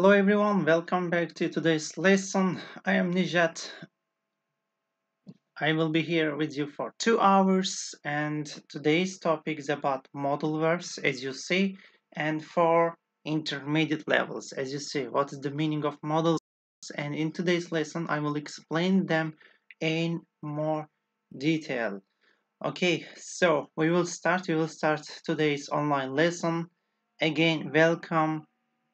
Hello everyone, welcome back to today's lesson. I am Nijat. I will be here with you for 2 hours and today's topic is about modal verbs as you see and for intermediate levels as you see. What is the meaning of modal verbs? And in today's lesson I will explain them in more detail. Okay, so we will start today's online lesson. Again, welcome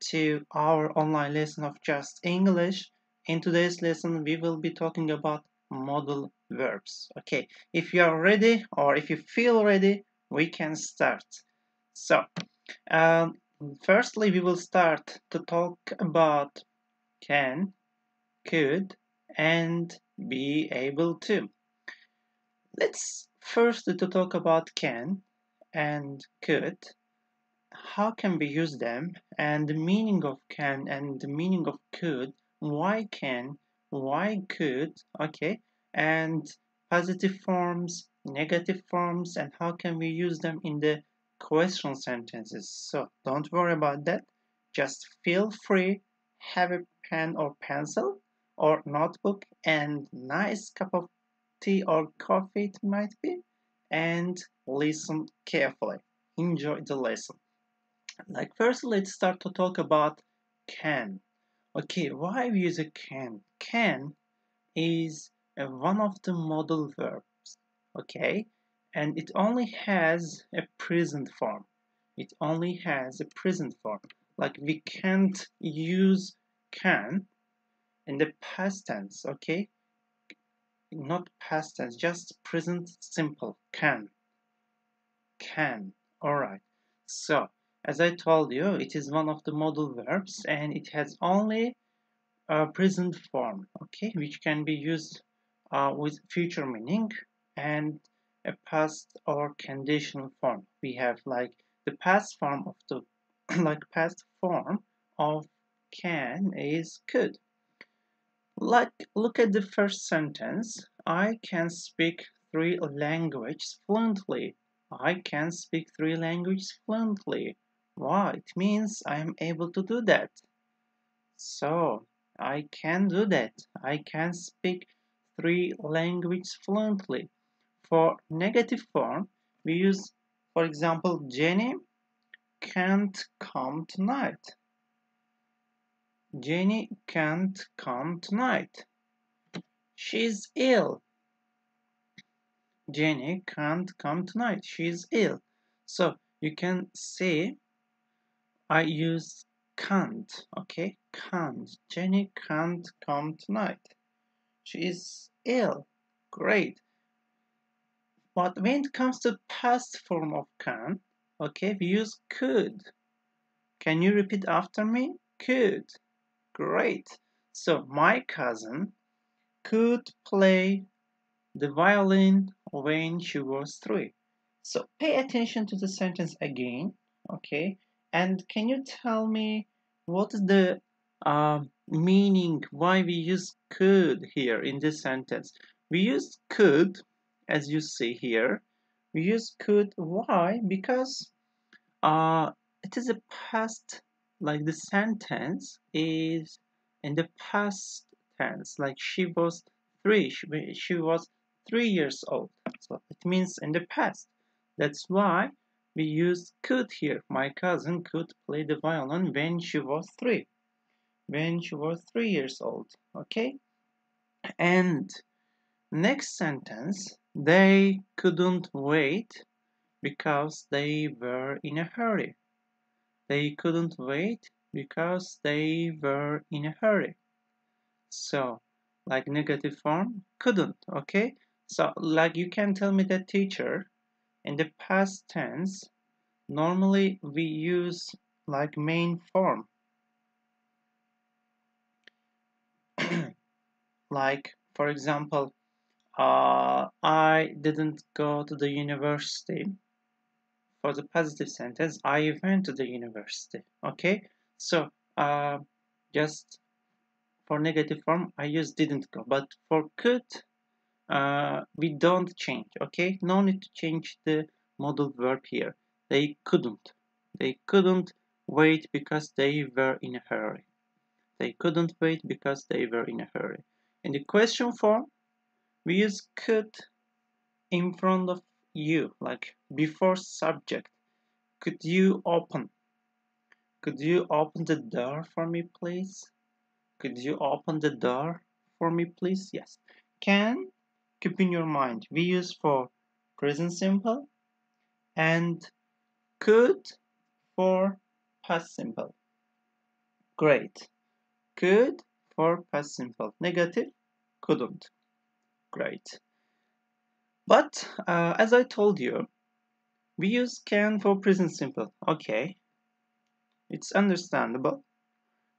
to our online lesson of Just English. In today's lesson, we will be talking about modal verbs. Okay, if you are ready or if you feel ready, we can start. So, firstly, we will start to talk about can, could, and be able to. Let's first to talk about can and could. How can we use them and the meaning of can and the meaning of could, why can, why could, okay, and positive forms, negative forms, and how can we use them in the question sentences. So don't worry about that, just feel free, have a pen or pencil or notebook and nice cup of tea or coffee it might be, and listen carefully. Enjoy the lesson. Like first, let's start to talk about can. Okay, why we use a can? Can is one of the modal verbs. Okay, and it only has a present form. It only has a present form. Like we can't use can in the past tense. Okay, not past tense, just present simple. Can. All right. So as I told you, it is one of the modal verbs and it has only a present form, okay, which can be used with future meaning and a past or conditional form. We have like the past form of the past form of can is could. Like look at the first sentence. I can speak 3 languages fluently. I can speak 3 languages fluently. Wow, it means I am able to do that. So, I can do that. I can speak 3 languages fluently. For negative form, we use, for example, Jenny can't come tonight. Jenny can't come tonight. She's ill. Jenny can't come tonight. She's ill. So you can say I use can't. Okay, can't. Jenny can't come tonight. She is ill. Great. But when it comes to past form of can, okay, we use could. Can you repeat after me? Could. Great. So my cousin could play the violin when she was 3. So pay attention to the sentence again, okay? And can you tell me what is the meaning, why we use could here in this sentence? We use could, as you see here. We use could, why? Because it is a past, like the sentence is in the past tense, like she was 3, she was 3 years old, so it means in the past. That's why we use could here. My cousin could play the violin when she was 3, when she was 3 years old. Okay, and next sentence, they couldn't wait because they were in a hurry. They couldn't wait because they were in a hurry. So, like negative form, couldn't, okay? So, like you can tell me that teacher, in the past tense, normally we use like main form. Like, for example, I didn't go to the university. For the positive sentence, I went to the university, okay? So, just for negative form, I use didn't go. But for could, we don't change, okay? No need to change the modal verb here. They couldn't. They couldn't wait because they were in a hurry. They couldn't wait because they were in a hurry. In the question form, we use could in front of you, like before subject. Could you open? Could you open the door for me, please? Could you open the door for me, please? Yes. Can, keep in your mind, we use for present simple, and could for past simple. Great. Could for past simple. Negative, couldn't. Great. But as I told you, we use can for present simple. Okay. It's understandable.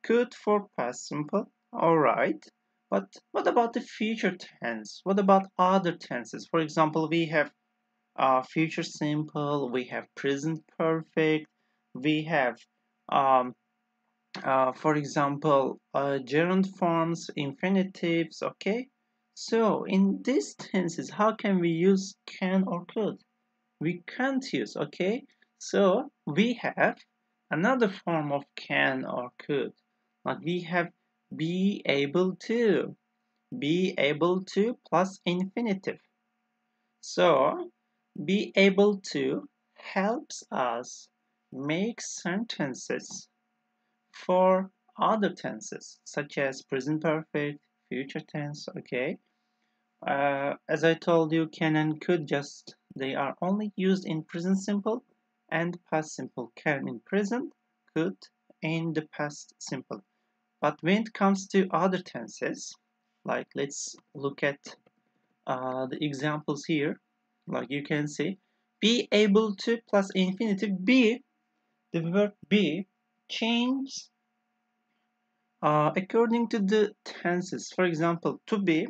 Could for past simple. Alright. But what about the future tense? What about other tenses? For example, we have future simple, we have present perfect, we have, for example, gerund forms, infinitives, okay? So in these tenses, how can we use can or could? We can't use, okay? So we have another form of can or could. Like we have be able to plus infinitive. So be able to helps us make sentences for other tenses such as present perfect, future tense, okay? As I told you, can and could they are only used in present simple and past simple. Can in present, could in the past simple. But when it comes to other tenses, like let's look at the examples here. Like you can see, be able to plus infinitive be, the verb be changes according to the tenses. For example, to be,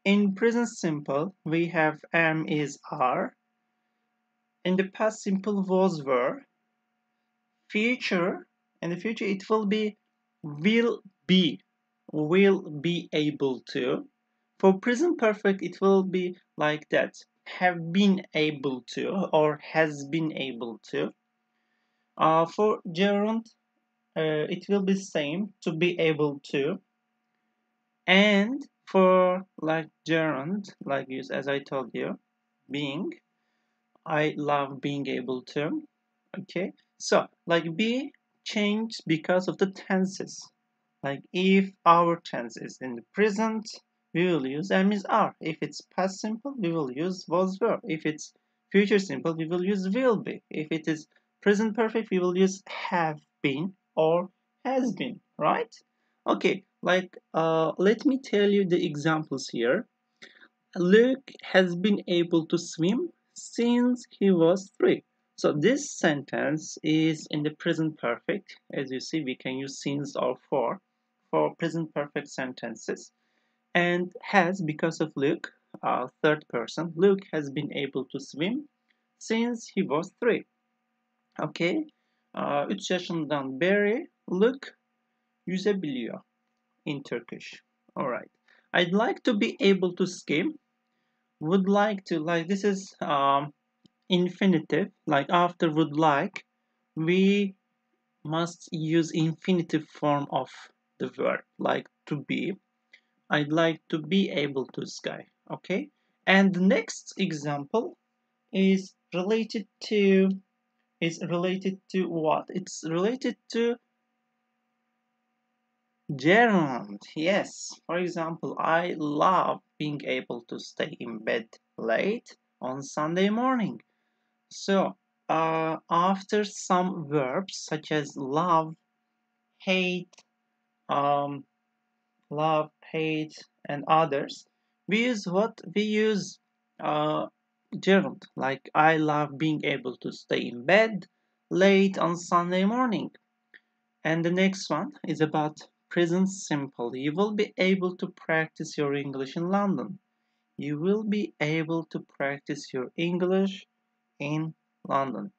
in present simple, we have am, is, are. In the past simple, was, were. Future, in the future, it will be will be able to. For present perfect, it will be like that. Have been able to or has been able to. For gerund, it will be same, to be able to. And for like gerund, like use as I told you, being, I love being able to. Okay, so like be changed because of the tenses. Like if our tense is in the present, we will use am, is, are. If it's past simple, we will use was, were. If it's future simple, we will use will be. If it is present perfect, we will use have been or has been, right? Okay, like let me tell you the examples here. Luke has been able to swim since he was 3. So this sentence is in the present perfect. As you see, we can use since or for present perfect sentences. And has, because of Luke, third person, Luke has been able to swim since he was 3. Okay. 3 yaşından beri Luke yüzebiliyor in Turkish. Alright. I'd like to be able to skim. Would like to, like this is infinitive. Like after would like, we must use infinitive form of the verb, like to be. I'd like to be able to sky. Okay. And the next example is related to what? It's related to gerund. Yes. For example, I love being able to stay in bed late on Sunday morning. So, after some verbs such as love, hate, um, and others, we use what? We use gerund. Like I love being able to stay in bed late on Sunday morning. And the next one is about present simple. You will be able to practice your English in London. You will be able to practice your English in London.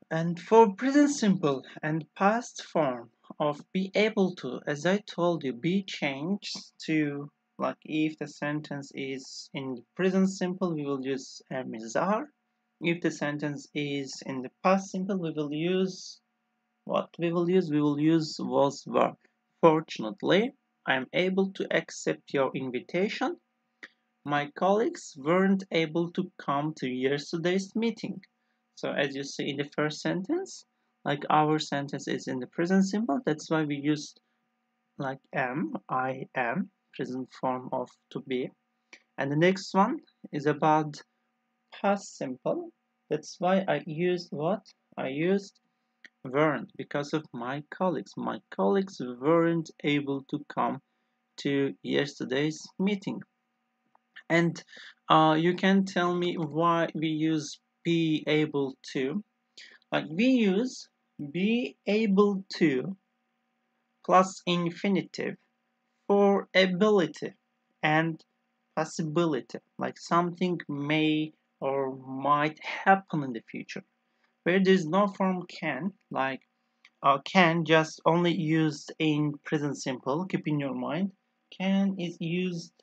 And for present simple and past form of be able to, as I told you, be changed to, like if the sentence is in the present simple, we will use am, is, are. If the sentence is in the past simple, we will use what we will use? We will use was verb. Fortunately, I am able to accept your invitation. My colleagues weren't able to come to yesterday's meeting. So as you see in the first sentence, like our sentence is in the present simple, that's why we use like am, I am, present form of to be. And the next one is about past simple. That's why I used what? I used weren't because of my colleagues. My colleagues weren't able to come to yesterday's meeting. And you can tell me why we use be able to. Like we use be able to plus infinitive for ability and possibility. Like something may or might happen in the future. Where there's no form can, like can just only used in present simple. Keep in your mind, can is used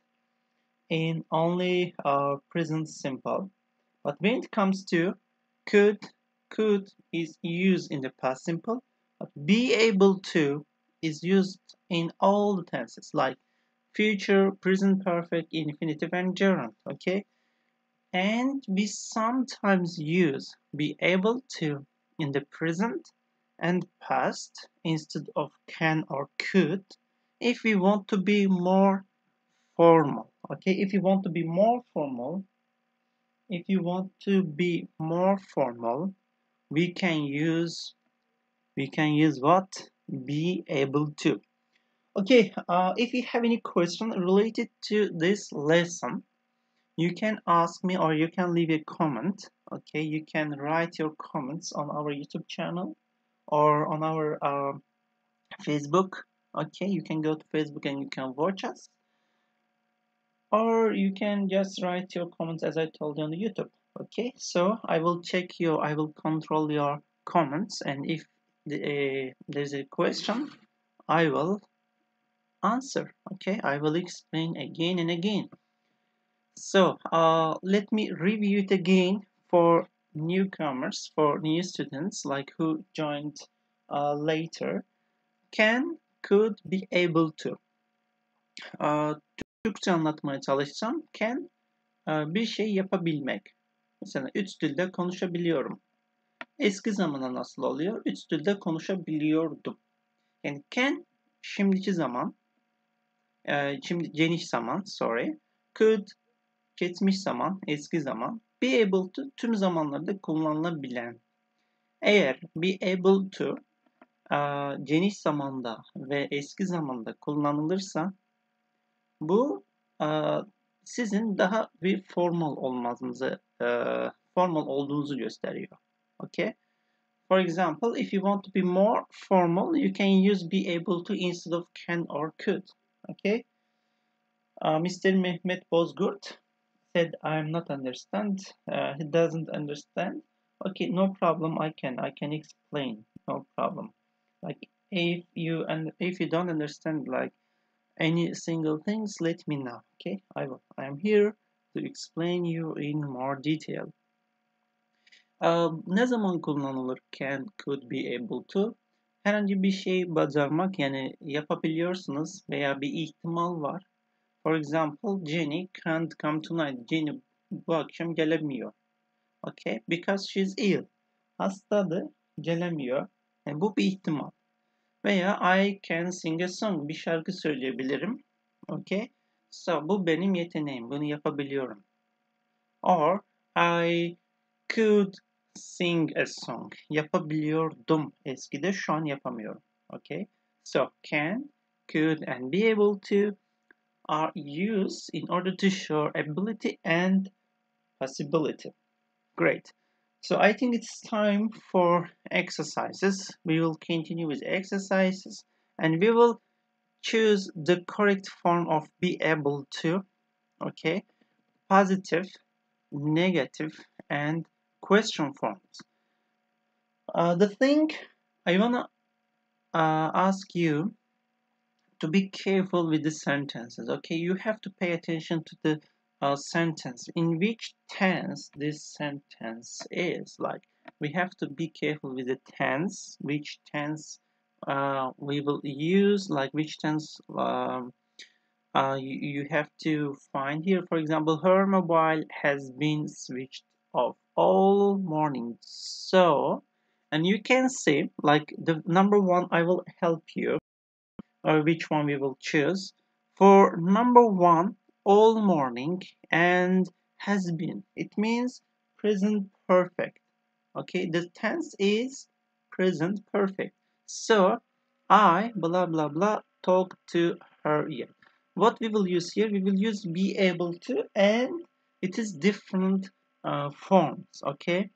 in only present simple. But when it comes to could is used in the past simple. But be able to is used in all the tenses like future, present perfect, infinitive, and gerund. Okay, and we sometimes use be able to in the present and past instead of can or could if we want to be more formal. Okay, if you want to be more formal, we can use what? Be able to. Okay, if you have any question related to this lesson, you can ask me or you can leave a comment. Okay, you can write your comments on our YouTube channel or on our Facebook. Okay, you can go to Facebook and you can watch us, or you can just write your comments as I told you on the YouTube. Okay, so I will control your comments, and if there's a question, I will answer. Okay, I will explain again and again. So let me review it again for newcomers, for new students like who joined later. Can, could, be able to. Türkçe anlatmaya çalışacağım. Can, bir şey yapabilmek. Mesela üç dilde konuşabiliyorum. Eski zamana nasıl oluyor? Üç dilde konuşabiliyordum. Yani can, şimdiki zaman, şimdi geniş zaman, sorry. Could, geçmiş zaman, eski zaman. Be able to, tüm zamanlarda kullanılabilen. Eğer be able to, geniş zamanda ve eski zamanda kullanılırsa, bu sizin daha bir formal olduğunuzu gösteriyor. Okay? For example, if you want to be more formal, you can use be able to instead of can or could. Okay? Mr. Mehmet Bozgurt said, "I'm not understand." He doesn't understand. Okay, no problem. I can explain. No problem. Like if you don't understand like any single things, let me know. Okay, I will. I am here to explain you in more detail. Ne zaman kullanılır can, could, be able to? Herhangi bir şey başarmak, yani yapabiliyorsunuz veya bir ihtimal var. For example, Jenny can't come tonight. Jenny bu akşam gelemiyor. Okay, because she's ill. Hastadır, gelemiyor. Yani bu bir ihtimal. Veya I can sing a song. Bir şarkı söyleyebilirim. Okay, so bu benim yeteneğim. Bunu yapabiliyorum. Or I could sing a song. Yapabiliyordum eskide, şu an yapamıyorum. Okay, so can, could, and be able to are used in order to show ability and possibility. Great. So I think it's time for exercises. We will continue with exercises and we will choose the correct form of be able to. Okay, positive, negative, and question forms. The thing I wanna ask you to be careful with the sentences. Okay, you have to pay attention to the sentence, in which tense this sentence is. Like we have to be careful with the tense, which tense we will use, like which tense you have to find here. For example, her mobile has been switched off all morning. So, and you can say, like the number one, I will help you, or which one we will choose. For number one, all morning and has been. It means present perfect. Okay, the tense is present perfect. So, I, blah, blah, blah, talk to her yet. What we will use here, we will use be able to, and it is different forms. Okay,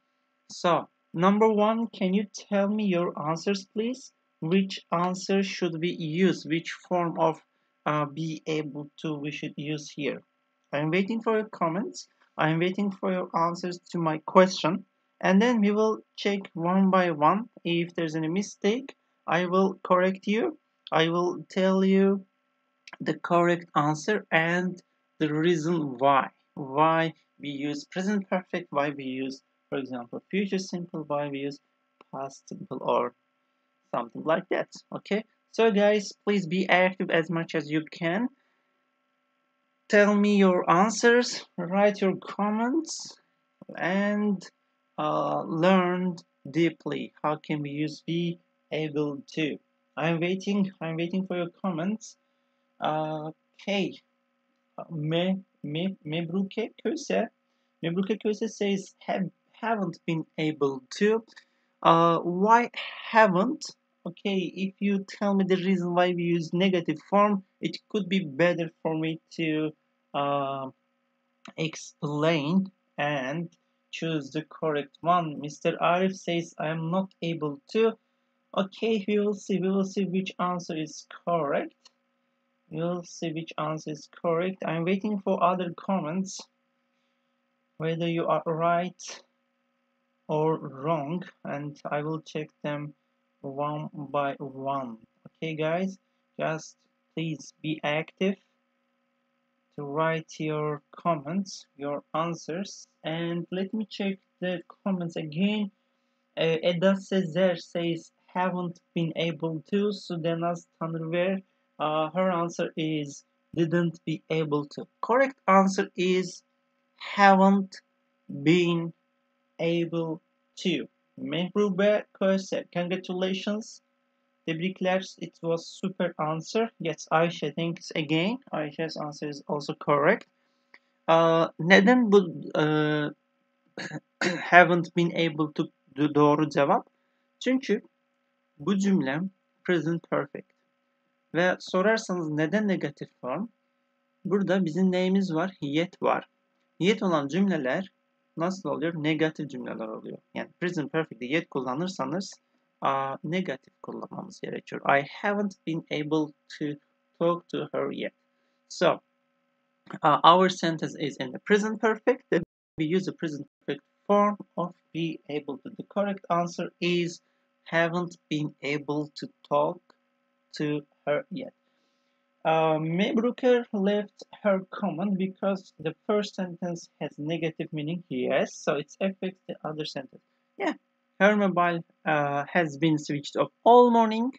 so number one, can you tell me your answers, please? Which answer should we use? Which form of be able to we should use here? I'm waiting for your comments. I'm waiting for your answers to my question, and then we will check one by one. If there's any mistake, I will correct you. I will tell you the correct answer and the reason why we use present perfect, why we use, for example, future simple, why we use past simple, or something like that. Okay, so guys, please be active as much as you can. Tell me your answers, write your comments, and learn deeply how can we use be able to. I'm waiting for your comments. Okay. Mebruke Köse says haven't been able to. Why haven't? Okay, if you tell me the reason why we use negative form, it could be better for me to uh, explain and choose the correct one. Mr. Arif says I am not able to. Okay, we will see. We will see which answer is correct. We'll see which answer is correct. I'm waiting for other comments, whether you are right or wrong, and I will check them one by one. Okay, guys, just please be active to write your comments, your answers, and let me check the comments again. Eda Sezer says haven't been able to. Sudenas Tanrıver, her answer is didn't be able to. Correct answer is haven't been able to. Mehrube Köse, congratulations. Tebrikler, it was super answer. Yes, Ayşe, thanks again. Ayşe's answer is also correct. Neden bu haven't been able to doğru cevap? Çünkü bu cümle present perfect. Ve sorarsanız neden negatif form? Burada bizim neyimiz var? Yet var. Yet olan cümleler nasıl oluyor? Negatif cümleler oluyor. Yani present perfect'te yet kullanırsanız negatif kullanmamız gerekiyor. I haven't been able to talk to her yet. So, our sentence is in the present perfect. We use the present perfect form of be able to. The correct answer is haven't been able to talk to her yet. Mebruker left her comment because the first sentence has negative meaning. Yes, so it affects the other sentence. Yeah, her mobile has been switched off all morning,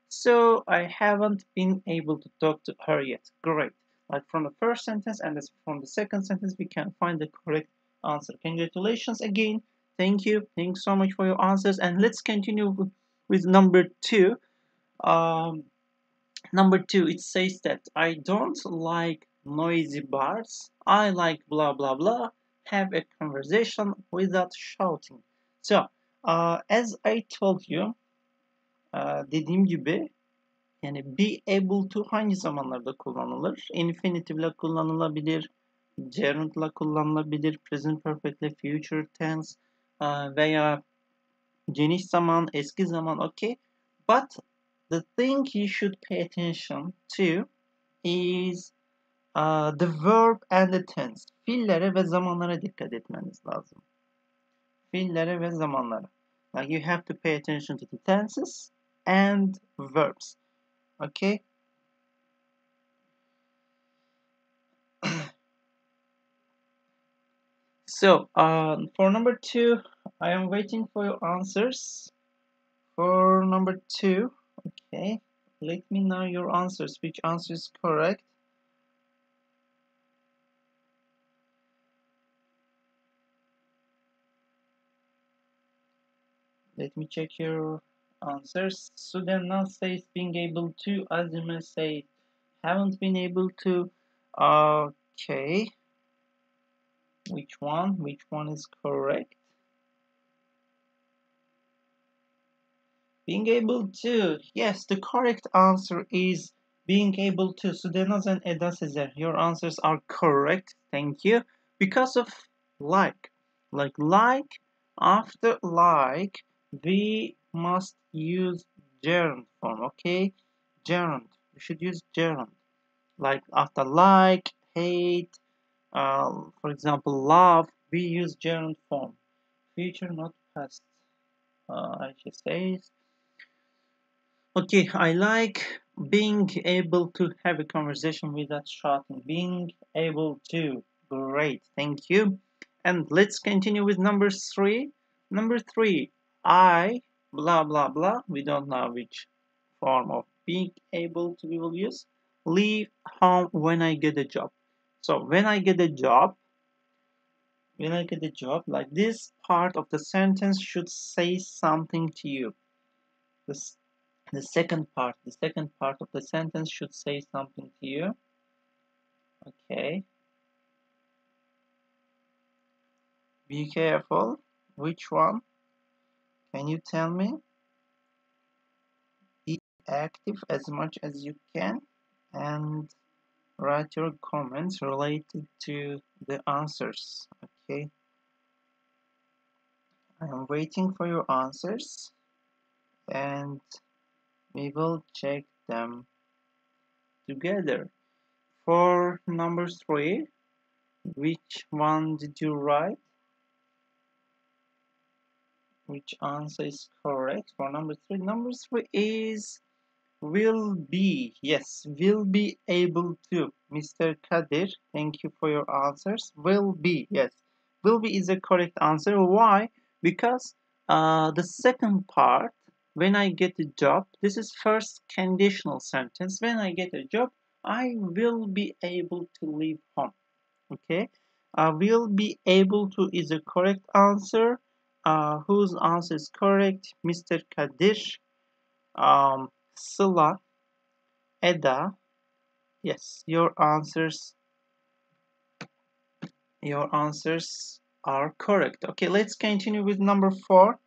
so I haven't been able to talk to her yet. Great. Like from the first sentence and from the second sentence, we can find the correct answer. Congratulations again. Thank you. Thanks so much for your answers. And let's continue with number two. Number two, it says that I don't like noisy bars. I like blah blah blah. Have a conversation without shouting. So, as I told you, dediğim gibi, yani be able to hangi zamanlarda kullanılır? Infinitive ile kullanılabilir, gerund ile kullanılabilir, present perfect ile future tense veya geniş zaman, eski zaman, okay? But the thing you should pay attention to is the verb and the tense. Fiillere ve zamanlara dikkat etmeniz lazım. Fiillere ve zamanlara. Like you have to pay attention to the tenses and verbs. Okay? So, for number two, I am waiting for your answers. For number 2, okay, let me know your answers. Which answer is correct? Let me check your answers. Sudena says being able to. Azime says haven't been able to. Okay. Which one? Which one is correct? Being able to. Yes, the correct answer is being able to. Sudenas and Eda Sezer, your answers are correct. Thank you. Because of like. Like, after like, we must use gerund form, okay? Gerund. We should use gerund. Like after like, hate, for example, love, we use gerund form. Future, not past. She says, okay, I like being able to have a conversation without shouting. Being able to. Great, thank you. And let's continue with number 3. Number 3, I, blah, blah, blah. We don't know which form of being able to we will use. Leave home when I get a job. So when I get a job, like this part of the sentence should say something to you. The second part of the sentence should say something to you. Okay. Be careful. Which one? Can you tell me? Be active as much as you can and write your comments related to the answers. Okay. I am waiting for your answers and we will check them together. For number 3, which one did you write? Which answer is correct for number 3? Number 3 is will be. Yes, will be able to. Mr. Kadir, thank you for your answers. Will be. Yes, will be is a correct answer. Why? Because the second part, when I get a job, this is first conditional sentence. When I get a job, I will be able to leave home. Okay, will be able to is a correct answer. Whose answer is correct? Mr. Kadir, Sıla, Eda. Yes, your answers are correct. Okay, let's continue with number 4.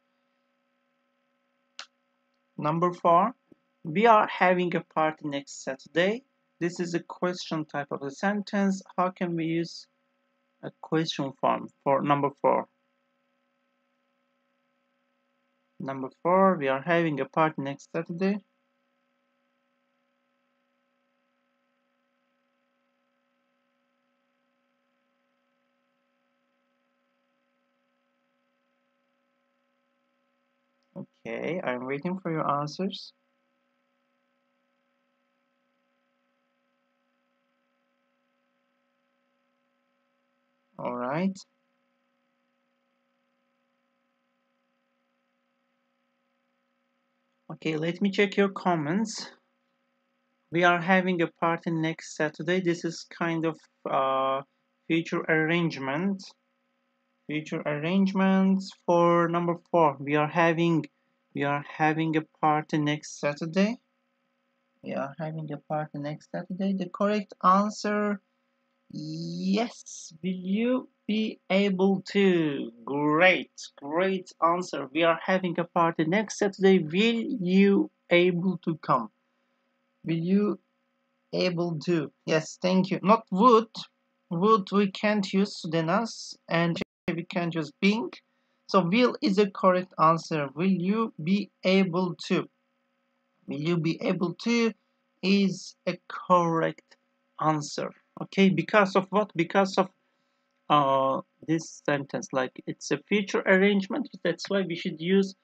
Number 4, we are having a party next Saturday. This is a question type of a sentence. How can we use a question form for number 4? Number 4, we are having a party next Saturday. Okay, I'm waiting for your answers. All right. Okay, let me check your comments. We are having a party next Saturday. This is kind of future arrangement. Future arrangements for number 4. We are having a party next Saturday. We are having a party next Saturday. The correct answer, yes. Will you be able to? Great answer. We are having a party next Saturday. Will you able to come? Will you able to? Yes, thank you. Not would. Would we can't use Sudenas, and we can't use being. So will is a correct answer. Will you be able to? Will you be able to is a correct answer. Okay, because of what? Because of this sentence, like it's a future arrangement. That's why we should use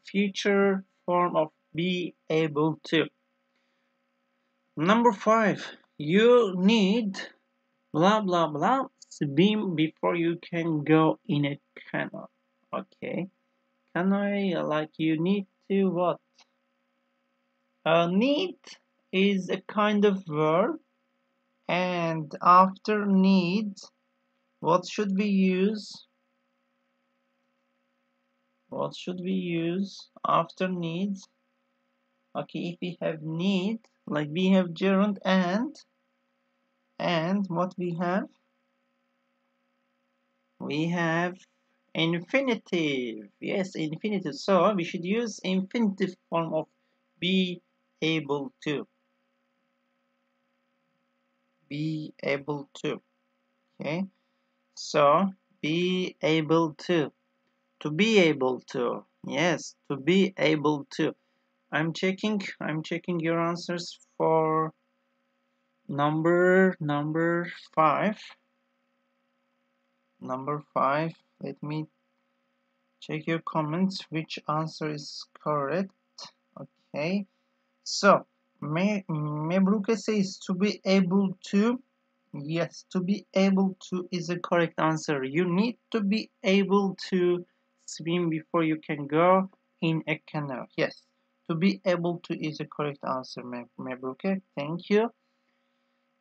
future form of be able to. Number 5, you need blah blah blah swim before you can go in a canal. Okay. Can I, like, you need to what? Need is a kind of verb, and after need, what should we use? What should we use after needs? Okay, if we have need, like we have gerund and what we have? We have infinitive. Yes, infinitive. So we should use infinitive form of be able to. Be able to. Okay. So be able to. To be able to. Yes, to be able to. I'm checking your answers for number 5. Number 5. Let me check your comments which answer is correct. Okay. So Mebruke says to be able to. Yes, to be able to is a correct answer. You need to be able to swim before you can go in a canal. Yes, to be able to is a correct answer, Mebruke. Thank you.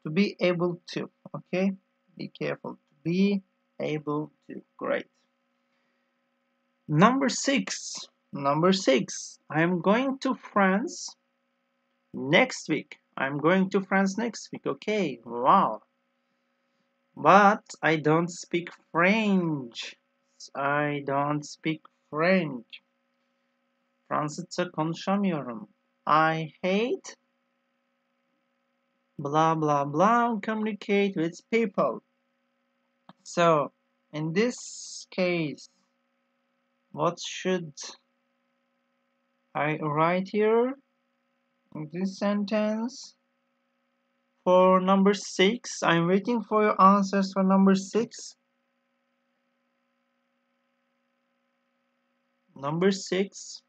To be able to. Okay, be careful. To be able to. Great. Number 6. Number 6. I am going to France next week. I'm going to France next week. Okay, wow. But I don't speak French. I don't speak French. Fransızca konuşamıyorum. I hate blah blah blah communicate with people. So, in this case, what should I write here in this sentence? For number 6, I'm waiting for your answers for number 6. Number 6.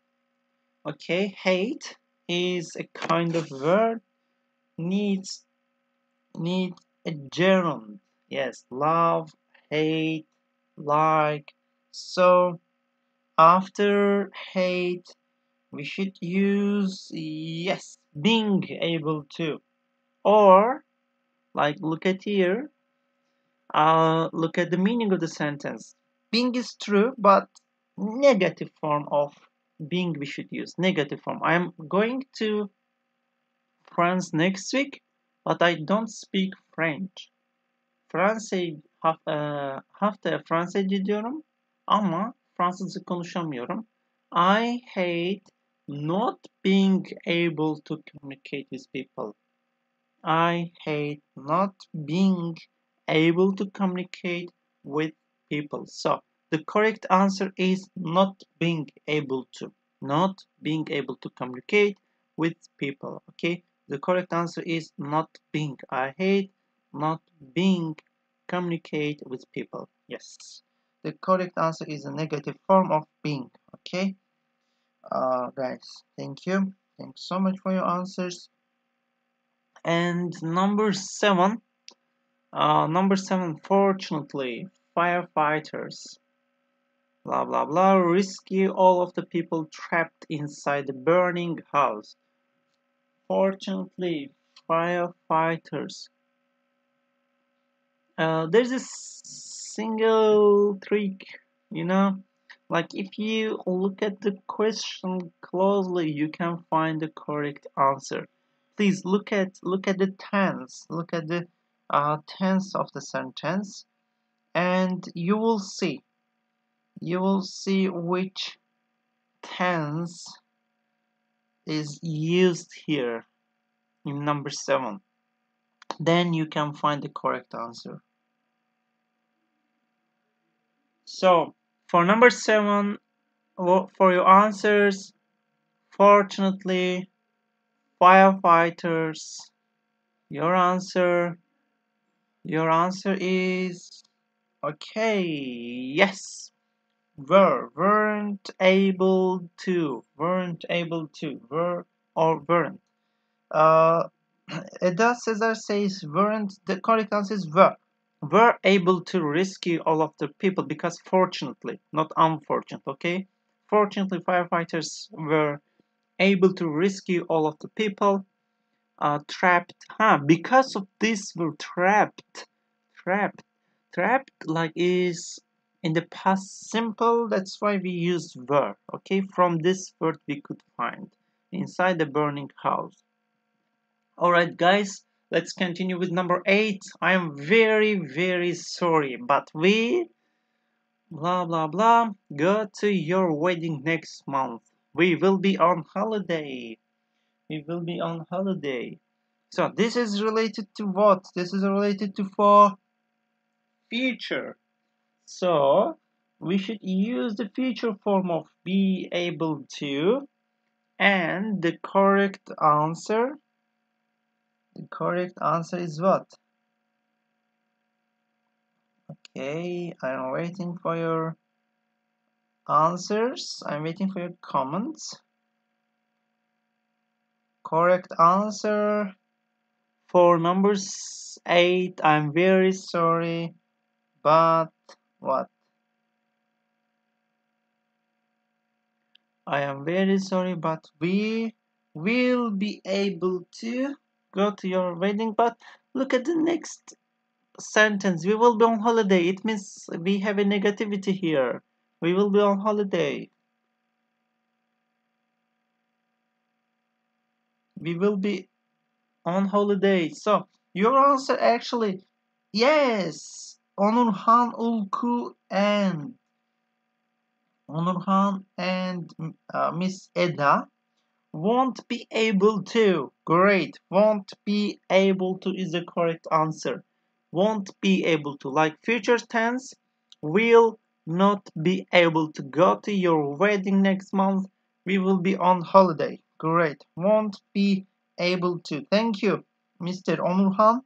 Okay, hate is a kind of verb. Needs a gerund. Yes, love, hate, like. So after hate, we should use yes, being able to. Or like look at here. Look at the meaning of the sentence. Being is true, but negative form of being we should use. Negative form. I'm going to France next week, but I don't speak French. Haftaya Fransa'ya gidiyorum ama Fransızca konuşamıyorum. I hate not being able to communicate with people. I hate not being able to communicate with people. So the correct answer is not being able to. Not being able to communicate with people. Okay, the correct answer is not being. I hate not being communicate with people. Yes, the correct answer is a negative form of being. Okay, guys, thank you. Thanks so much for your answers. And number 7. Number 7, fortunately, firefighters, blah blah blah, rescue all of the people trapped inside the burning house. Fortunately, firefighters. There's a single trick, you know, like if you look at the question closely, you can find the correct answer. Please look at the tense. Look at the tense of the sentence, and you will see which tense is used here in number 7. Then you can find the correct answer. So for number 7, for your answers, fortunately, firefighters, your answer is okay. Yes, weren't able to, were or weren't. Eda Cesar says weren't. The correct answer is were. were able to rescue all of the people because fortunately, not unfortunately, okay? Fortunately, firefighters were able to rescue all of the people trapped. Because of this, we're trapped. Trapped like is in the past simple. That's why we use were. Okay, from this word we could find inside the burning house. All right, guys. Let's continue with number 8. I am very sorry, but we blah blah blah go to your wedding next month. We will be on holiday. We will be on holiday. So this is related to what? This is related to for future. So we should use the future form of be able to, and the correct answer is what? Okay, I'm waiting for your answers. I'm waiting for your comments. Correct answer for number 8. I'm very sorry, but what? I am very sorry, but we will be able to go to your wedding. But look at the next sentence. We will be on holiday. It means we have a negativity here. We will be on holiday. We will be on holiday. So your answer actually, yes. Onurhan, Ulku, and Miss Eda won't be able to. Great. Won't be able to is the correct answer. Won't be able to. Like future tense, will not be able to go to your wedding next month. We will be on holiday. Great. Won't be able to. Thank you, Mr. Onurhan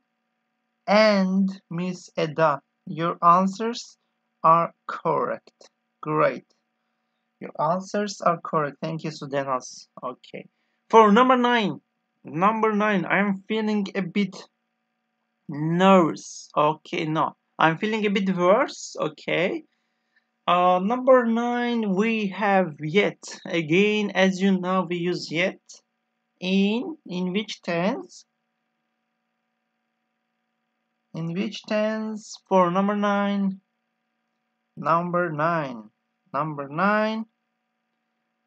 and Miss Eda. Your answers are correct. Great. Your answers are correct. Thank you, Sudenas. Okay. For number 9. I'm feeling a bit nervous. Okay, no. I'm feeling a bit worse. Okay. Number 9, we have yet. Again, as you know, we use yet. In which tense? In which tense for number 9? Number 9.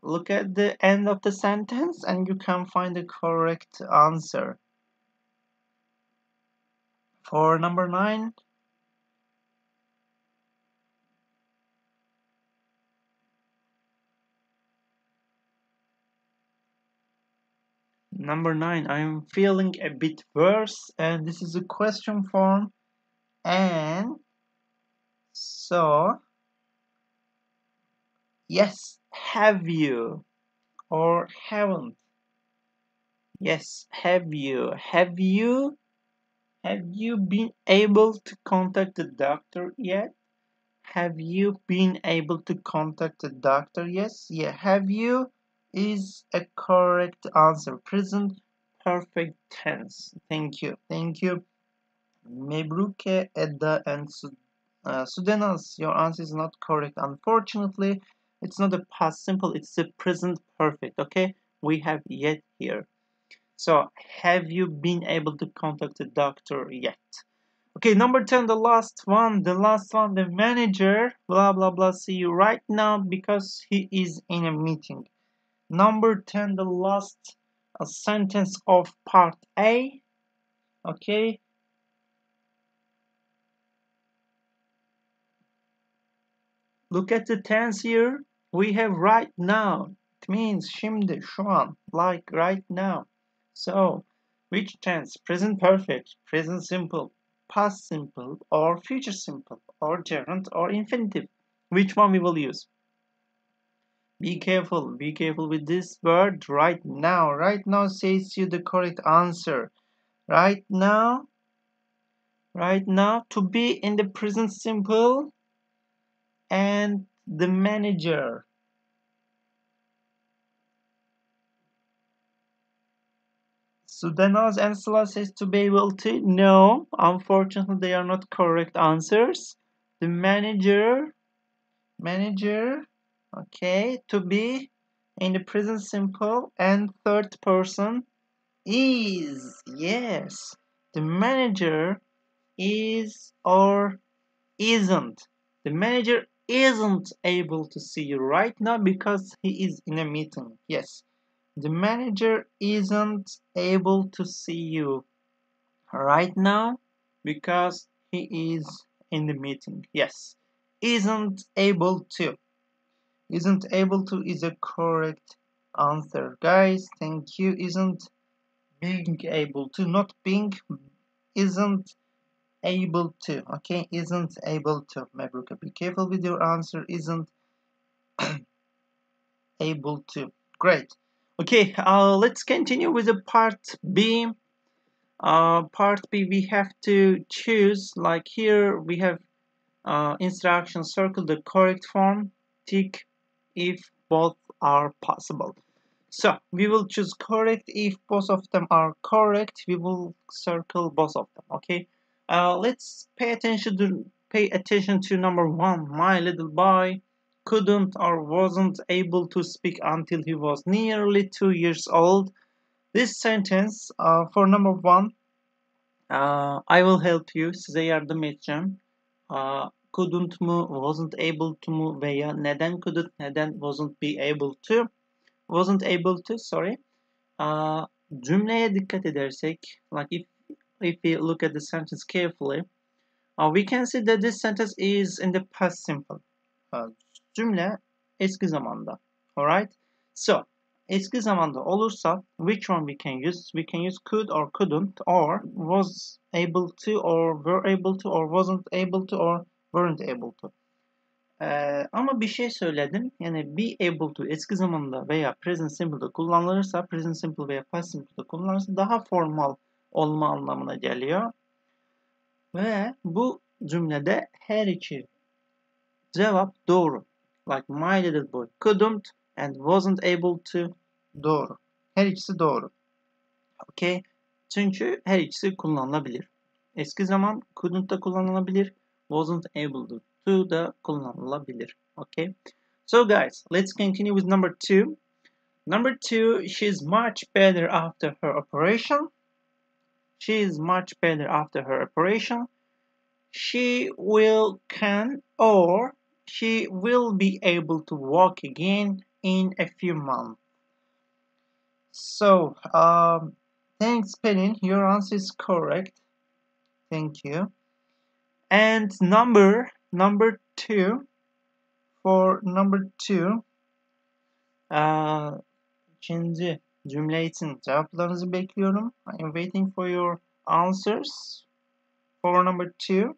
Look at the end of the sentence and you can find the correct answer. For number 9, I'm feeling a bit worse, and this is a question form. And so, yes, have you or haven't? Yes, have you? Have you been able to contact the doctor yet? Have you been able to contact the doctor? Yes. Yeah. Have you is a correct answer. Present perfect tense. Thank you. Mebruke, Edda, and Sudenas. Your answer is not correct. Unfortunately, it's not a past simple. It's a present perfect. Okay. We have yet here. So, have you been able to contact the doctor yet? Okay, number 10, the last one, the manager, blah, blah, blah, see you right now because he is in a meeting. Number 10, the last sentence of part A, okay. Look at the tense here. We have right now. It means şimdi, şu an, like right now. So, which tense? Present perfect, present simple, past simple, or future simple, or gerund, or infinitive. Which one we will use? Be careful with this word right now. Right now says you the correct answer. Right now, to be in the present simple and the manager. Sudanaz and Sıla says to be able to. No, unfortunately, they are not correct answers. The manager, okay, to be in the present simple and third person is. Yes, the manager is or isn't. The manager isn't able to see you right now because he is in a meeting. Yes, the manager isn't able to see you right now because he is in the meeting. Yes, isn't able to. Isn't able to is a correct answer. Guys, thank you. Isn't being able to, not being, isn't able to. Okay, isn't able to. Mebruka, be careful with your answer. Isn't able to. Great. Okay, let's continue with the part B. Part B, we have to choose, like here we have instructions: circle the correct form, tick if both are possible. So we will choose correct. If both of them are correct, we will circle both of them. Okay. Let's pay attention to number one. My little boy couldn't or wasn't able to speak until he was nearly 2 years old. This sentence for number one, I will help you. Size yardım edeceğim. Couldn't mu, wasn't able to mu veya neden couldn't, neden wasn't be able to. Wasn't able to, sorry. Cümleye dikkat edersek, like if we look at the sentence carefully, we can see that this sentence is in the past simple. Cümle eski zamanda. Alright? So, eski zamanda olursa, which one we can use? We can use could or couldn't, or was able to, or were able to, or wasn't able to, or weren't able to. Ama bir şey söyledim. Yani be able to eski zamanda veya present simple'da kullanılırsa, present simple veya past simple'da kullanılırsa daha formal olma anlamına geliyor. Ve bu cümlede her iki cevap doğru. Like my little boy couldn't and wasn't able to, doğru. Her ikisi doğru. Okay? Çünkü her ikisi kullanılabilir. Eski zaman couldn't da kullanılabilir, wasn't able to da kullanılabilir. Okay? So guys, let's continue with number two. Number two, she's much better after her operation. She is much better after her operation. She can or she will be able to walk again in a few months. So, thanks, Pelin. Your answer is correct. Thank you. And number two, for number two, ikinci cümle için cevaplarınızı bekliyorum. I am waiting for your answers. For number two,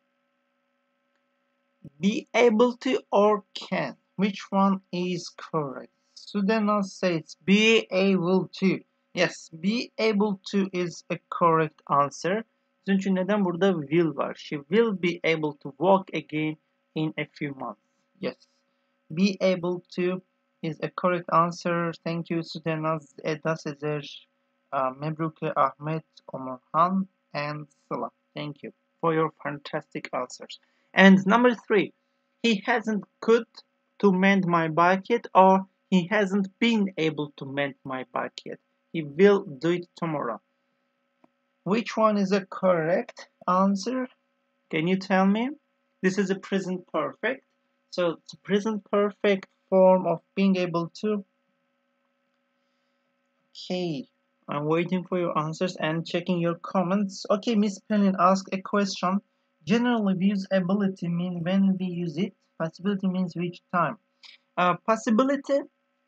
be able to or can. Which one is correct? Sudena says be able to. Yes, be able to is a correct answer. Çünkü neden? Burada will var. She will be able to walk again in a few months. Yes. Be able to is a correct answer. Thank you, Sudena, Eda, Sezer, Mebruke, Ahmet, Omarhan, and Sıla. Thank you for your fantastic answers. And number three, he hasn't could to mend my bike yet, or he hasn't been able to mend my bike yet. He will do it tomorrow. Which one is a correct answer? Can you tell me? This is a present perfect. So it's a present perfect form of being able to. Okay, I'm waiting for your answers and checking your comments. Okay, Miss Pelin asked a question. Generally, we use ability mean when we use it. Possibility means which time. Possibility,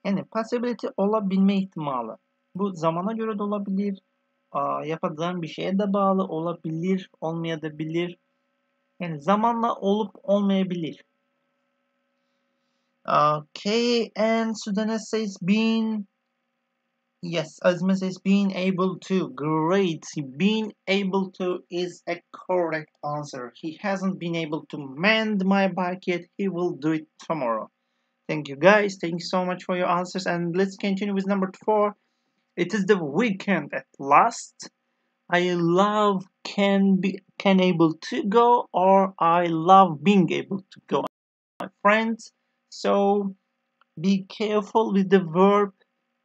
yani possibility olabilme ihtimali. Bu zamana göre de olabilir. Yapacağın bir şeye de bağlı olabilir, olmayabilir. Yani zamanla olup olmayabilir. Okay, and Sudana says being. Yes, Azma says being able to. Great. Being able to is a correct answer. He hasn't been able to mend my bike yet. He will do it tomorrow. Thank you, guys. Thank you so much for your answers. And let's continue with number four. It is the weekend at last. I love can able to go, or I love being able to go, my friends. So be careful with the verb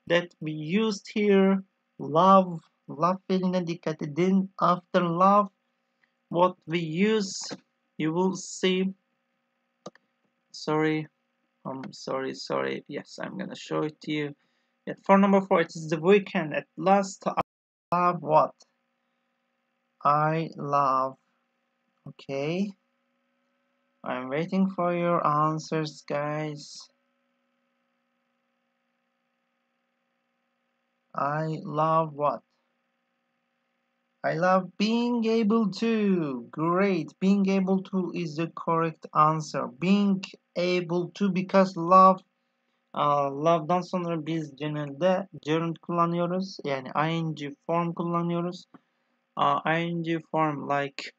that we used here. Love. Love fiiline dikkat edin. After love, what we use, you will see. Sorry. Sorry. Yes, I'm gonna show it to you. Yeah, for number 4, it is the weekend at last. I love what? I love. Okay. I'm waiting for your answers, guys. I love what? I love being able to. Great. Being able to is the correct answer. Being able to, because love, love'dan sonra biz genelde gerund kullanıyoruz. Yani ing form kullanıyoruz. Ing form like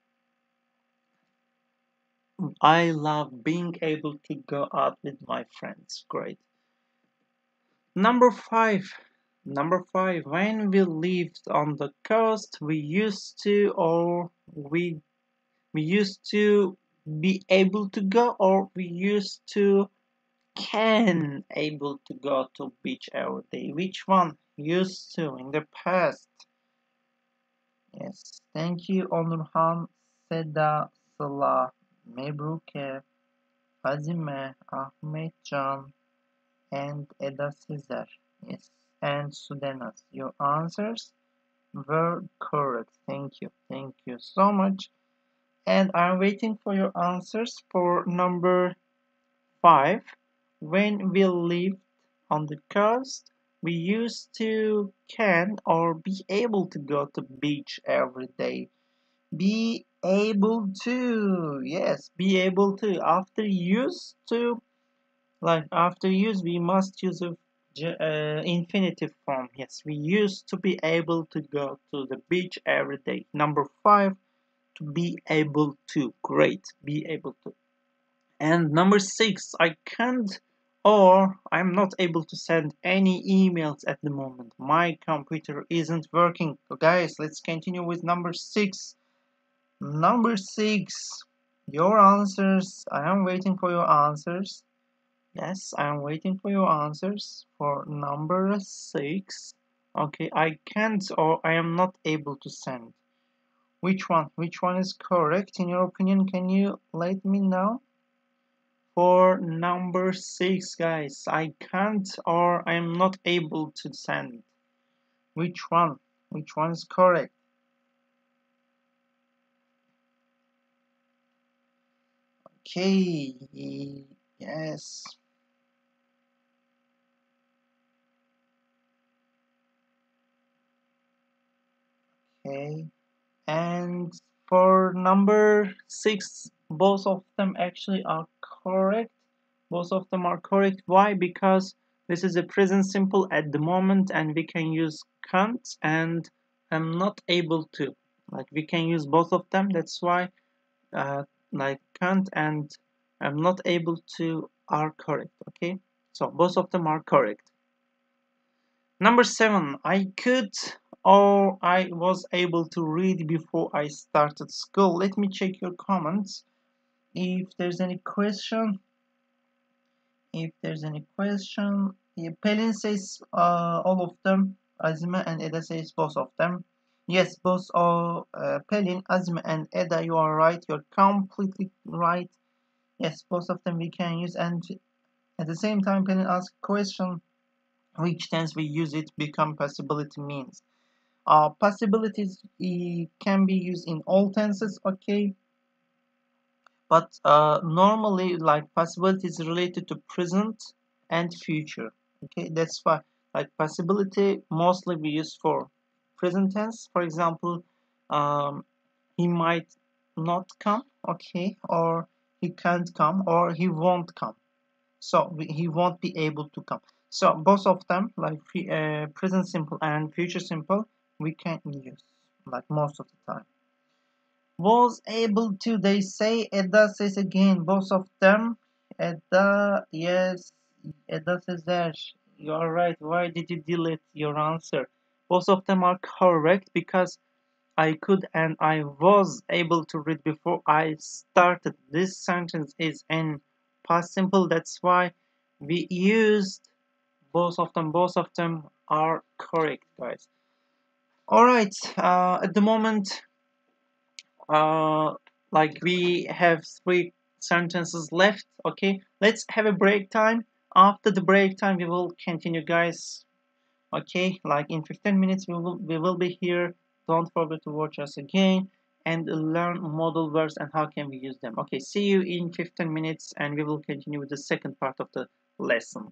I love being able to go out with my friends. Great. Number 5. When we lived on the coast, we used to, or we used to be able to go, or we used to can able to go to beach every day. Which one? Used to in the past. Yes. Thank you, Onurhan, Seda, Sıla, Mebruke, Azime, Ahmetcan, and Eda Sezer. Yes. And Sudenas. Your answers were correct. Thank you. Thank you so much. And I'm waiting for your answers for number 5. When we lived on the coast, we used to can or be able to go to beach every day. Be able to. Yes, be able to. After used to, like after use, we must use a infinitive form. Yes, we used to be able to go to the beach every day. Number 5, to be able to. Great, be able to. And number 6, I can't, or I'm not able to send any emails at the moment. My computer isn't working. So guys, let's continue with number 6. Number 6, your answers. I am waiting for your answers. Yes, I am waiting for your answers for number 6. Okay, I can't, or I am not able to send. Which one? Which one is correct in your opinion? Can you let me know? For number 6, guys, I can't, or I am not able to send. Which one? Which one is correct? Okay, yes. Okay, and for number 6, both of them actually are correct. Both of them are correct. Why? Because this is a present simple at the moment, and we can use can't and I'm not able to. Like we can use both of them. That's why like can't and I'm not able to are correct. Okay, so both of them are correct. Number 7, I could, or I was able to read before I started school. Let me check your comments. If there's any question, yeah, Pelin says all of them. Azime and Eda says both of them. Yes, both are Pelin, Azime, and Eda. You are right. You're completely right. Yes, both of them we can use. And at the same time, Pelin asks question: which tense we use it become possibility means. Possibilities can be used in all tenses. Okay. But normally like possibility is related to present and future. Okay, that's why like possibility mostly we use for present tense. For example, he might not come, okay, or he can't come, or he won't come, so he won't be able to come. So both of them, like present simple and future simple, we can use like most of the time. Was able to, they say. Eda says again, both of them. Eda, yes, Eda says that. You are right. Why did you delete your answer? Both of them are correct because I could and I was able to read before I started. This sentence is in past simple. That's why we used both of them. Both of them are correct, guys. All right. At the moment, like we have 3 sentences left. Okay, let's have a break time. After the break time, we will continue, guys. Okay, like in 15 minutes, we will be here. Don't forget to watch us again and learn modal verbs and how can we use them. Okay, see you in 15 minutes, and we will continue with the second part of the lesson.